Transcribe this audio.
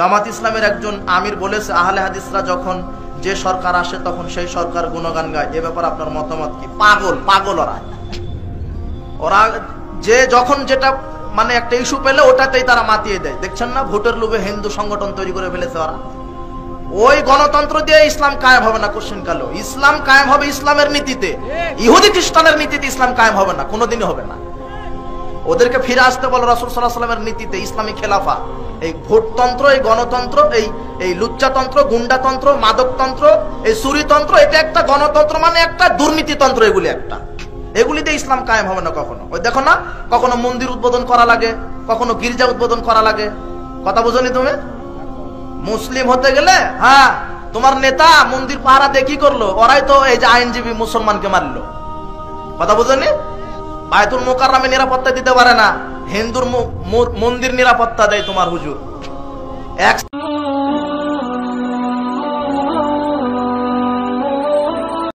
জামাত ইসলামের একজন আমির বলেছে, আহলে হাদিসরা যখন যে সরকার আসে তখন সেই সরকার গুণগান গায়। এ ব্যাপারে আপনার মতামত কি? পাগল ওরা যে যখন যেটা মানে একটা ইস্যু পেলে ওটাতেই তারা মাতিয়ে দেয়। দেখছেন না, ভোটের লোভে হিন্দু সংগঠন তৈরি করে ফেলেছে ওরা। ওই গণতন্ত্র দিয়ে ইসলাম কায়েম হবে না কোশ্চেন কালো। ইসলাম কায়েম হবে ইসলামের নীতিতে, ইহুদি খ্রিস্টানের নীতিতে ইসলাম কায়েম হবে না, কোনোদিনই হবে না। ওদেরকে ফিরে আসতে বলো রাসূল সাল্লাল্লাহু আলাইহি ওয়াসাল্লামের নীতিতে, ইসলামী খেলাফা। এই ভোটতন্ত্র, এই গণতন্ত্র, এই লুচ্চাতন্ত্র, গুন্ডাতন্ত্র, মাদকতন্ত্র, এই চুরিতন্ত্র, এটা একটা গণতন্ত্র মানে একটা দুর্নীতিতন্ত্র। এগুলিতে ইসলাম কায়েম হবে না কখনো। ওই দেখো না, কখনো মন্দির উদ্বোধন করা লাগে, কখনো গির্জা উদ্বোধন করা লাগে। কথা বুঝনি তুমি? মুসলিম হতে গেলে হ্যাঁ, তোমার নেতা মন্দির পাহারা দিয়ে কি করলো? ওরাই তো এই যে আইনজীবী মুসলমানকে মারলো। কথা বুঝনি? বায়তুল মুকাররমে নিরাপত্তা দিতে পারে না, হিন্দুর মন্দির নিরাপত্তা দেয় তোমার হুজুর।